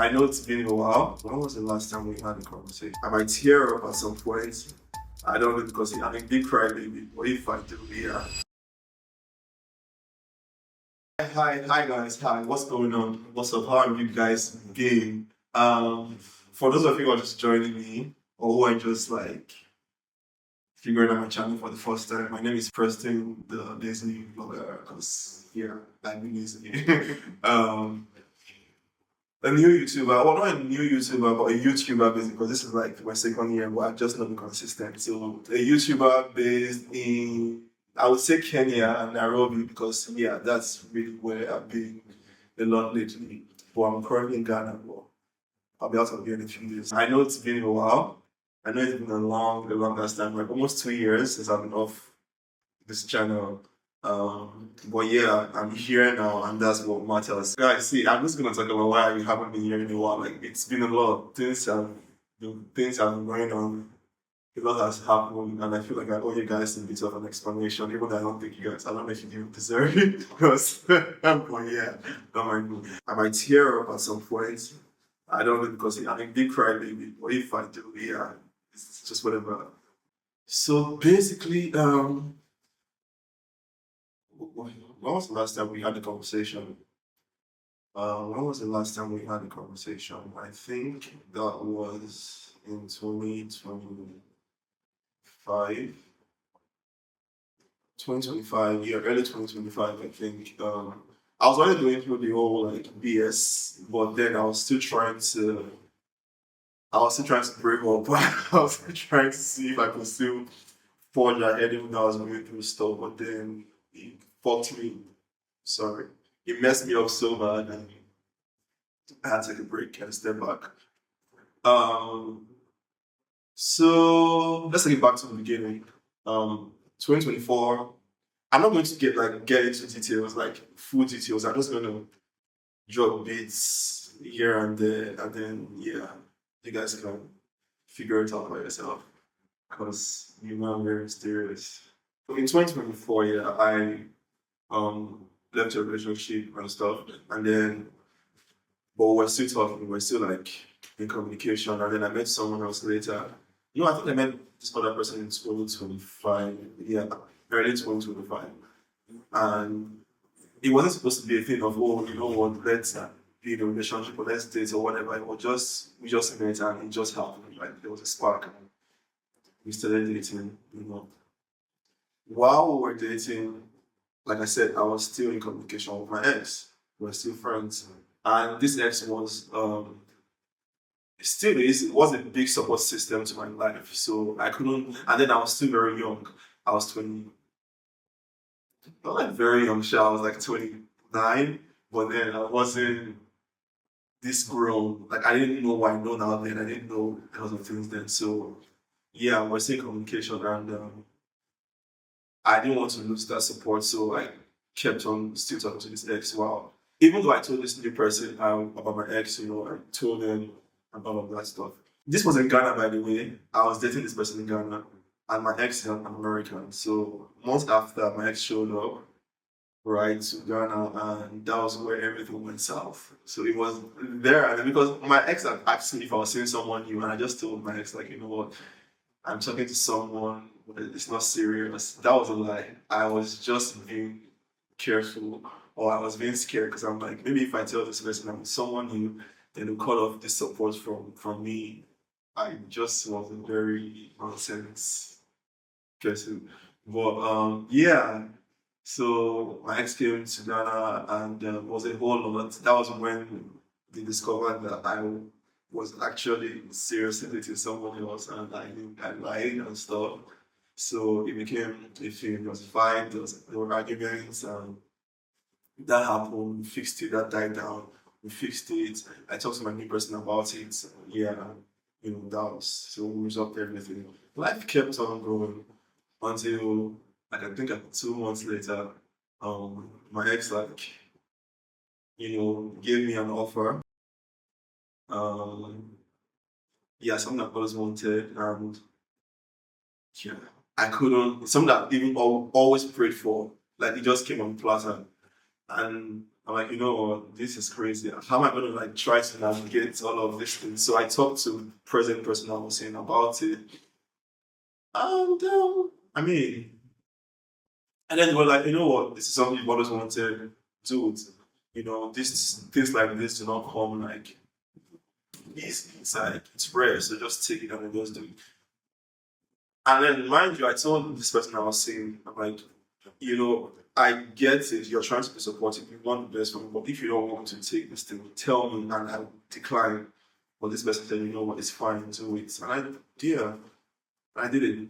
I know it's been a while. When was the last time we had a conversation? I might tear up at some point. I don't know because I'm a big crybaby. But if I do, yeah. Hi guys. Hi. What's going on? What's up? How have you guys been? For those of you who are just joining me or who are just like figuring out my channel for the first time, my name is Preston, the Disney vlogger. Because yeah, I've been Disney. A new YouTuber, well, not a new YouTuber, but a YouTuber basically, because this is like my second year, but I've just not been consistent. So, a YouTuber based in, I would say Kenya and Nairobi, because yeah, that's really where I've been a lot lately. But I'm currently in Ghana, but I'll be out of here in a few days. I know it's been a while. I know it's been the longest time, like almost 2 years since I've been off this channel. But yeah, I'm here now, and that's what matters. Guys, see, I'm just gonna talk about why we haven't been here in a while. Like, it's been a lot. Things have been going on. A lot has happened, and I feel like I owe you guys a bit of an explanation, even though I don't think you guys, I don't know if you do deserve it, because, but yeah, don't mind me. I might tear up at some point. I don't know, because I'm a big crybaby, but if I do, yeah, it's just whatever. So basically, when was the last time we had a conversation? When was the last time we had a conversation? I think that was in 2025. 2025, yeah, early 2025, I think. I was already going through the whole like BS, but then I was still trying to break up. I was still trying to see if I could still forge ahead even though I was going through stuff, but then it fucked me. Sorry. It messed me up so bad and I had to take a break and step back. Um, so let's take it back to the beginning. 2024. I'm not going to get into details, like full details. I'm just gonna drop bits here and there, and then yeah, you guys can figure it out by yourself. Cause you know I'm very mysterious. In 2024, yeah, I left a relationship and stuff, and then but we're still talking, we're still like in communication, and then I met someone else later. You know, I think I met this other person in 2025, yeah, early 2025, and it wasn't supposed to be a thing of, oh, you know what, let's be in a relationship or let's date or whatever. It was just we just met and it just happened. Like there was a spark. And we started dating. You know, while we were dating, like I said, I was still in communication with my ex. We were still friends, and this ex was still is was a big support system to my life. So I couldn't, and then I was still very young. I was 20, not like very young, sure. I was like 29, but then I wasn't this grown. Like I didn't know what I know now then. I didn't know because of things then. So yeah, we're still in communication, and I didn't want to lose that support, so I kept on still talking to this ex. Wow. Even though I told this new person about my ex, you know, I told them and all of that stuff. This was in Ghana, by the way. I was dating this person in Ghana, and my ex is an American. So months after, my ex showed up, right, to Ghana, and that was where everything went south. So it was there, and then because my ex had asked me if I was seeing someone new, and I just told my ex, like, you know what, I'm talking to someone, but it's not serious. That was a lie. I was just being careful, or I was being scared because I'm like, maybe if I tell this person I'm with someone new, then they'll cut off the support from me. I just was a very nonsense person. But yeah. So my ex came to Ghana and was a whole lot. That was when they discovered that I was actually seriously dating someone else and I lied and stuff. So it became a thing. There was a fight, there were arguments, and that happened. We fixed it, that died down. We fixed it. I talked to my new person about it. Yeah, you know, that was so we resolved everything. Life kept on going until like I think like 2 months later, my ex like, you know, gave me an offer. Um yeah, something I've always wanted, and yeah, I couldn't, something that even always prayed for. Like it just came on the platter. And I'm like, you know what, this is crazy. How am I going to like try to navigate all of this thing? So I talked to the present person I was saying about it, and I mean, and then they were like, you know what, this is something you've always wanted to do. You know, this things like this do not come like easy. It's like it's rare, so just take it and then just do it. And then, mind you, I told this person I was saying, I'm like, you know, I get it. You're trying to be supportive. You want the best for me. But if you don't want to take this thing, tell me and I'll decline. But this person said, you know what, it's fine, do it. And yeah, I did it.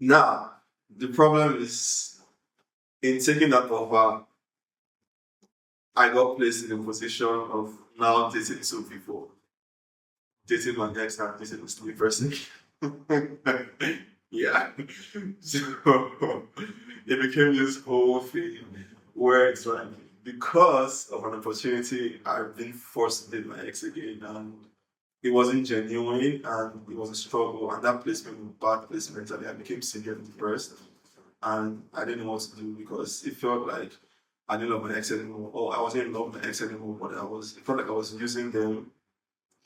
Now, the problem is in taking that offer, I got placed in a position of now dating two people. Dating my ex and dating this new person. Yeah. So it became this whole thing where it's like because of an opportunity I've been forced to date my ex again and it wasn't genuine and it was a struggle and that placement was bad placement and I became severe depressed and I didn't know what to do because it felt like I didn't love my ex anymore or I wasn't in love with my ex anymore but it felt like I was using them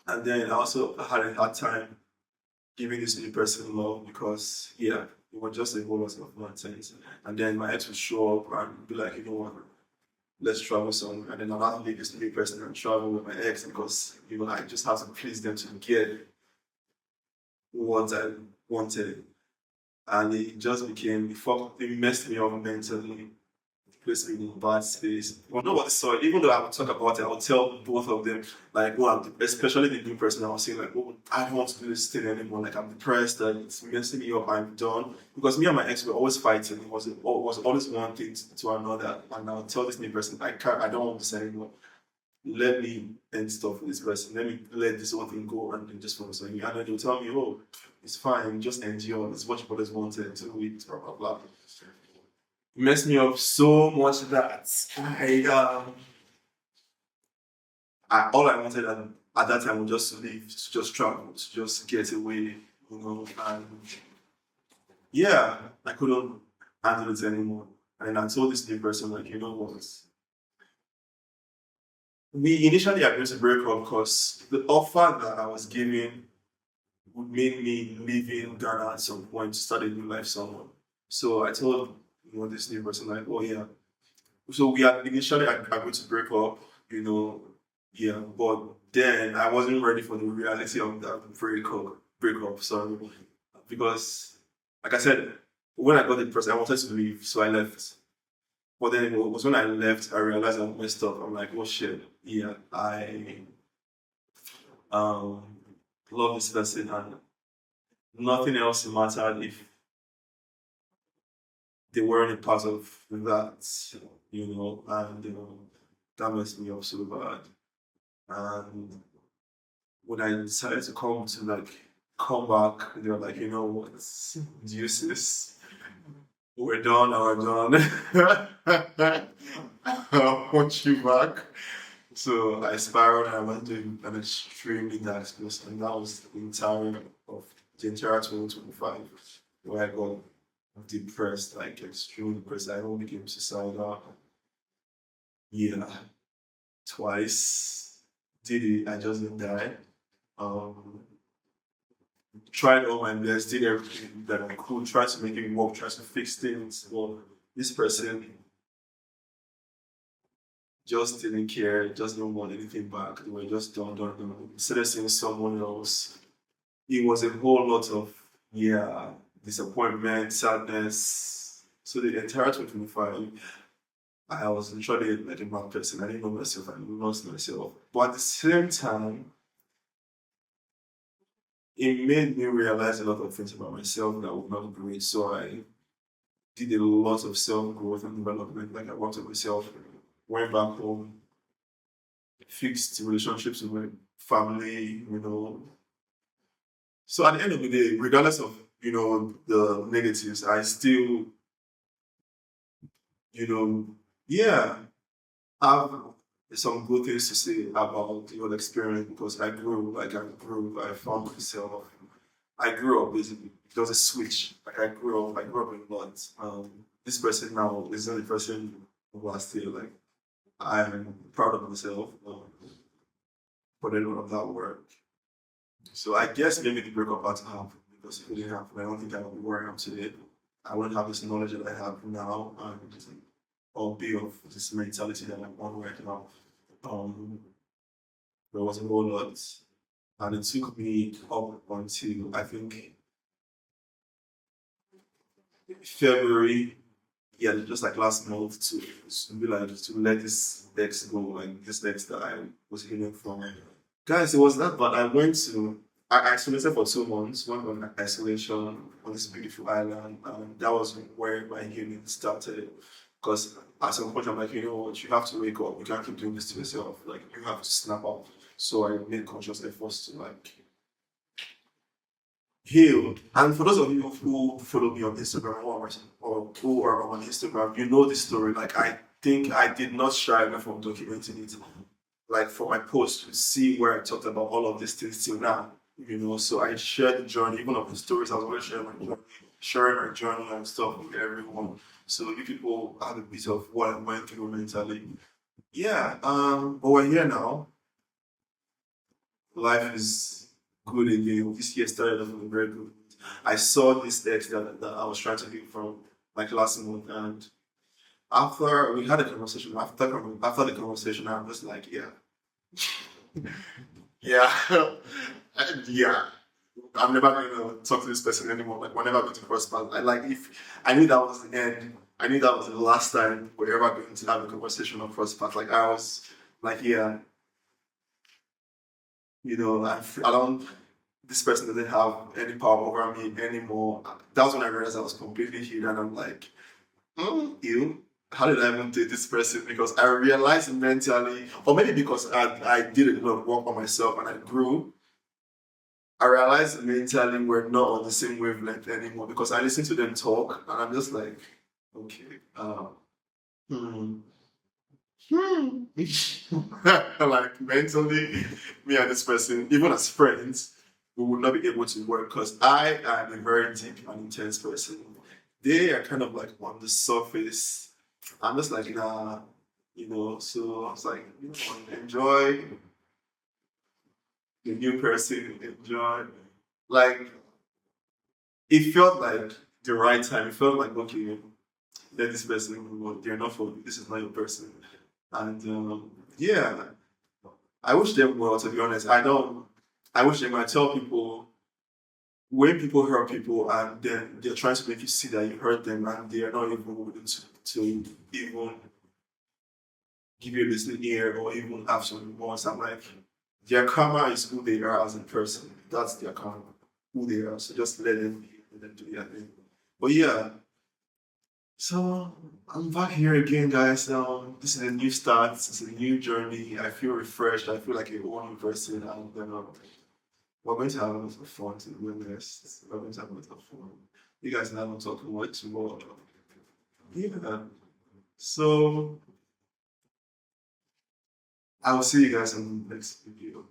and then I also had a hard time giving this new person love because yeah, it was just a whole lot of nonsense. And then my ex would show up and be like, you know what, let's travel somewhere. And then I'll have to leave this new person and travel with my ex because you know I just have to please them to get what I wanted. And it just became it messed me up mentally placed me in a bad space. Well, nobody saw it. Even though I would talk about it, I would tell both of them, like, oh, especially the new person, I was saying, like, oh, I don't want to do this thing anymore. Like, I'm depressed, and it's messing me up, I'm done. Because me and my ex were always fighting. It was always one thing to another. And I would tell this new person, I don't want this anymore. Let me end stuff with this person. Let me let this one thing go and then just focus on you. And then they'll tell me, oh, it's fine, just endure. It's what you always wanted to do, blah, blah, blah messed me up so much that all I wanted at that time was just to leave, to just travel, to just get away, you know. And yeah, I couldn't handle it anymore. And I told this new person, like, you know what? We initially agreed to break up because the offer that I was given would make me leave in Ghana at some point to start a new life somewhere. So I told this new person like, oh yeah. So we had initially agreed to break up, you know, yeah, but then I wasn't ready for the reality of that breakup, sorry. Because like I said, when I got the person I wanted to leave, so I left. But then it was when I left I realized I messed up. I'm like, oh shit, yeah, I um love this person and nothing else mattered if they weren't a part of that, you know, and that messed me up so bad. And when I decided to come back, they were like, you know what, deuces, we're done, we're done. I want you back. So I spiraled and I went to an extremely dark space, and that was the entire 2025 where I got depressed, like extremely depressed. I even became suicidal. Yeah, twice. Did it, I just didn't die. Um, tried all my best, did everything that I could, tried to make it work, tried to fix things. Well, this person just didn't care, just didn't want anything back. They were just done. Instead of seeing someone else, it was a whole lot of, yeah, disappointment, sadness. So the entire 2025, I was literally like a bad person. I didn't know myself, I lost myself. But at the same time, it made me realize a lot of things about myself that were not great. So I did a lot of self growth and development. Like I worked on myself, went back home, fixed relationships with my family, you know. So at the end of the day, regardless of the negatives, I still, you yeah, have some good things to say about the experience because I found myself, I grew up basically. There was a switch. Like I grew up a lot. This person now is not the person who was still like I'm proud of myself for the lot of that work. So I guess maybe the breakup had to happen because if it didn't happen, I don't think I would be where I am today. I wouldn't have this knowledge that I have now and or be of this mentality that I'm on right now. Um, there was a whole lot, and it took me up until I think February, yeah, just like last month to be like to let this ex go, like this ex that I was healing from. Guys, it was that bad. I isolated for 2 months, went on isolation on this beautiful island, and that was where my healing started. Because at some point, I'm like, you know what, you have to wake up. You can't keep doing this to yourself. Like, you have to snap out. So I made conscious efforts to like healed. And for those of you who follow me on Instagram or who are on Instagram, you know this story. Like I think I did not shy away from documenting it. Like for my post, you see where I talked about all of these things till now. So I shared the journey, even of the stories. I was always sharing my journey and stuff with everyone. So you people have a bit of what I went through mentally. Yeah, but we're here now. Life is good again. This year started off with very good. I saw this ex that I was trying to heal from like last month, and after we had a conversation, after the conversation, I'm just like, yeah, yeah, yeah. I'm never going to talk to this person anymore. Like whenever I go to first pass, I like if I knew that was the end. I knew that was the last time we're ever going to have a conversation on first pass. Like I was like, yeah, I don't. This person doesn't have any power over me anymore. That was when I realized I was completely healed, and I'm like, you. How did I even date this person? Because I realized mentally, or maybe because I did a lot of work on myself and I grew. I realized mentally we're not on the same wavelength anymore because I listen to them talk and I'm just like, okay, hmm, like mentally, me and this person, even as friends, we would not be able to work because I am a very deep and intense person. They are kind of like on the surface. I'm just like, nah, so I was like, enjoy the new person, enjoy. Like, it felt like the right time. It felt like, okay, let this person go. They're not for you. This is not your person. And yeah, I wish them well, to be honest. I wish them, I tell people, when people hurt people and then they're trying to make you see that you hurt them and they are not even willing to even give you a listening ear or even have some remorse. I'm like, their karma is who they are as a person. That's their karma, who they are. So just let them be, let them do their thing. But yeah, so I'm back here again, guys. This is a new start. This is a new journey. I feel refreshed. I feel like a whole new person, and we're going to have a lot of fun. To be honest, we're going to have a lot of fun. You guys and I don't talk much, but yeah. So I'll see you guys in the next video.